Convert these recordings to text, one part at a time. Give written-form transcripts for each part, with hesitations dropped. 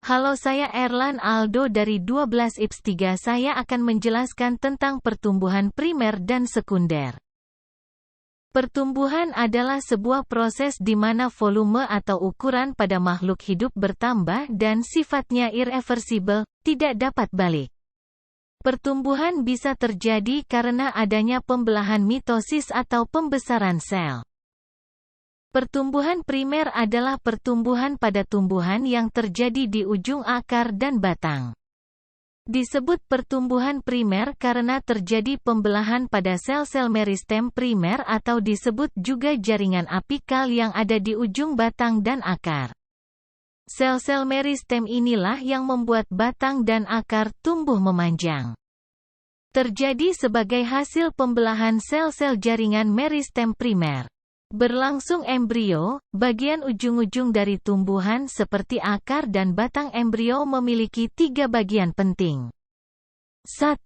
Halo, saya Erlan Aldo dari 12 IPS 3. Saya akan menjelaskan tentang pertumbuhan primer dan sekunder. Pertumbuhan adalah sebuah proses di mana volume atau ukuran pada makhluk hidup bertambah dan sifatnya irreversibel, tidak dapat balik. Pertumbuhan bisa terjadi karena adanya pembelahan mitosis atau pembesaran sel. Pertumbuhan primer adalah pertumbuhan pada tumbuhan yang terjadi di ujung akar dan batang. Disebut pertumbuhan primer karena terjadi pembelahan pada sel-sel meristem primer atau disebut juga jaringan apikal yang ada di ujung batang dan akar. Sel-sel meristem inilah yang membuat batang dan akar tumbuh memanjang. Terjadi sebagai hasil pembelahan sel-sel jaringan meristem primer. Berlangsung embrio, bagian ujung-ujung dari tumbuhan seperti akar dan batang embrio memiliki 3 bagian penting. 1.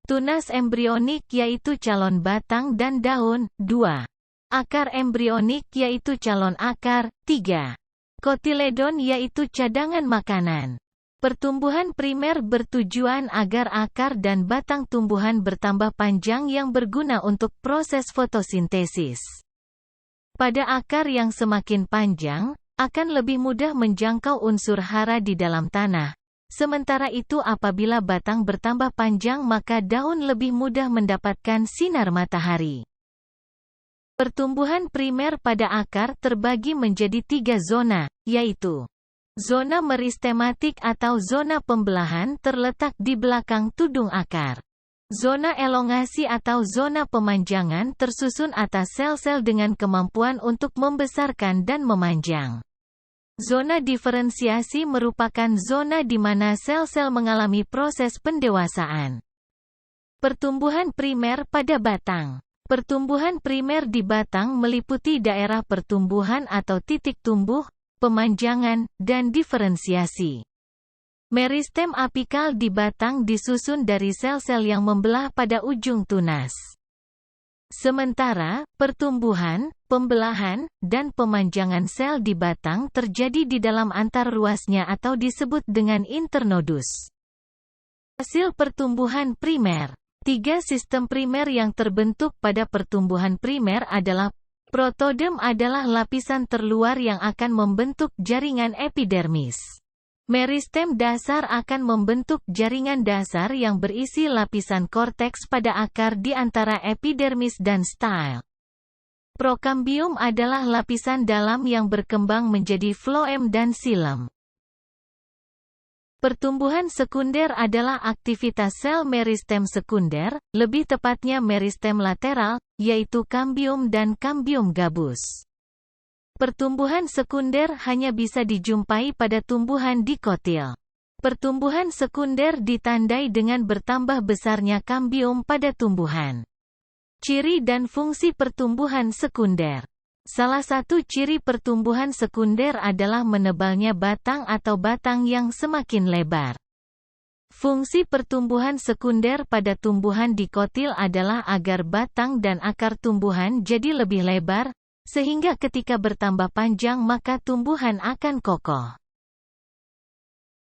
Tunas embrionik yaitu calon batang dan daun. 2. Akar embrionik yaitu calon akar. 3. Kotiledon yaitu cadangan makanan. Pertumbuhan primer bertujuan agar akar dan batang tumbuhan bertambah panjang yang berguna untuk proses fotosintesis. Pada akar yang semakin panjang, akan lebih mudah menjangkau unsur hara di dalam tanah. Sementara itu apabila batang bertambah panjang maka daun lebih mudah mendapatkan sinar matahari. Pertumbuhan primer pada akar terbagi menjadi 3 zona, yaitu zona meristematik atau zona pembelahan terletak di belakang tudung akar. Zona elongasi atau zona pemanjangan tersusun atas sel-sel dengan kemampuan untuk membesarkan dan memanjang. Zona diferensiasi merupakan zona di mana sel-sel mengalami proses pendewasaan. Pertumbuhan primer pada batang. Pertumbuhan primer di batang meliputi daerah pertumbuhan atau titik tumbuh, pemanjangan, dan diferensiasi. Meristem apikal di batang disusun dari sel-sel yang membelah pada ujung tunas. Sementara, pertumbuhan, pembelahan, dan pemanjangan sel di batang terjadi di dalam antar ruasnya atau disebut dengan internodus. Hasil pertumbuhan primer. 3 sistem primer yang terbentuk pada pertumbuhan primer adalah protodem adalah lapisan terluar yang akan membentuk jaringan epidermis. Meristem dasar akan membentuk jaringan dasar yang berisi lapisan korteks pada akar di antara epidermis dan style. Prokambium adalah lapisan dalam yang berkembang menjadi floem dan xilem. Pertumbuhan sekunder adalah aktivitas sel meristem sekunder, lebih tepatnya meristem lateral, yaitu kambium dan kambium gabus. Pertumbuhan sekunder hanya bisa dijumpai pada tumbuhan dikotil. Pertumbuhan sekunder ditandai dengan bertambah besarnya kambium pada tumbuhan. Ciri dan fungsi pertumbuhan sekunder. Salah satu ciri pertumbuhan sekunder adalah menebalnya batang atau batang yang semakin lebar. Fungsi pertumbuhan sekunder pada tumbuhan dikotil adalah agar batang dan akar tumbuhan jadi lebih lebar, sehingga ketika bertambah panjang maka tumbuhan akan kokoh.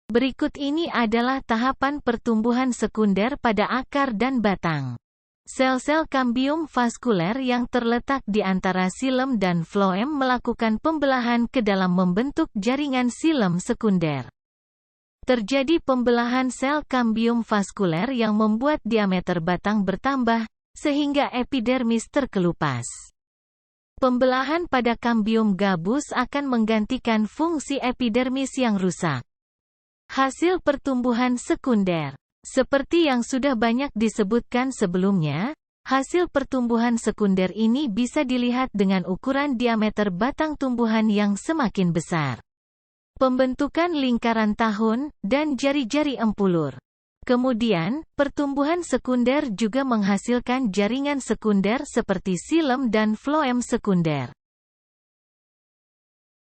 Berikut ini adalah tahapan pertumbuhan sekunder pada akar dan batang. Sel-sel kambium vaskuler yang terletak di antara xilem dan floem melakukan pembelahan ke dalam membentuk jaringan xilem sekunder. Terjadi pembelahan sel kambium vaskuler yang membuat diameter batang bertambah, sehingga epidermis terkelupas. Pembelahan pada kambium gabus akan menggantikan fungsi epidermis yang rusak. Hasil pertumbuhan sekunder. Seperti yang sudah banyak disebutkan sebelumnya, hasil pertumbuhan sekunder ini bisa dilihat dengan ukuran diameter batang tumbuhan yang semakin besar, pembentukan lingkaran tahun, dan jari-jari empulur. Kemudian, pertumbuhan sekunder juga menghasilkan jaringan sekunder seperti xilem dan floem sekunder.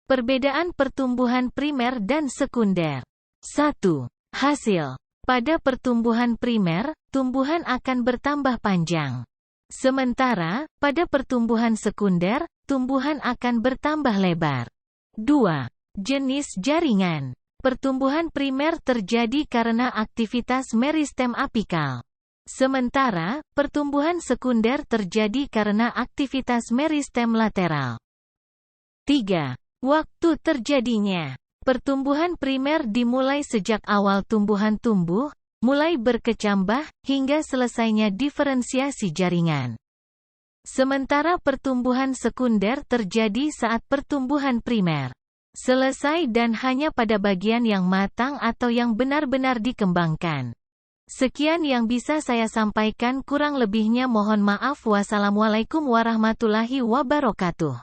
Perbedaan pertumbuhan primer dan sekunder. 1. Hasil. Pada pertumbuhan primer, tumbuhan akan bertambah panjang. Sementara, pada pertumbuhan sekunder, tumbuhan akan bertambah lebar. 2. Jenis jaringan. Pertumbuhan primer terjadi karena aktivitas meristem apikal. Sementara, pertumbuhan sekunder terjadi karena aktivitas meristem lateral. 3. Waktu terjadinya. Pertumbuhan primer dimulai sejak awal tumbuhan tumbuh, mulai berkecambah, hingga selesainya diferensiasi jaringan. Sementara pertumbuhan sekunder terjadi saat pertumbuhan primer selesai dan hanya pada bagian yang matang atau yang benar-benar dikembangkan. Sekian yang bisa saya sampaikan, kurang lebihnya mohon maaf. Wassalamualaikum warahmatullahi wabarakatuh.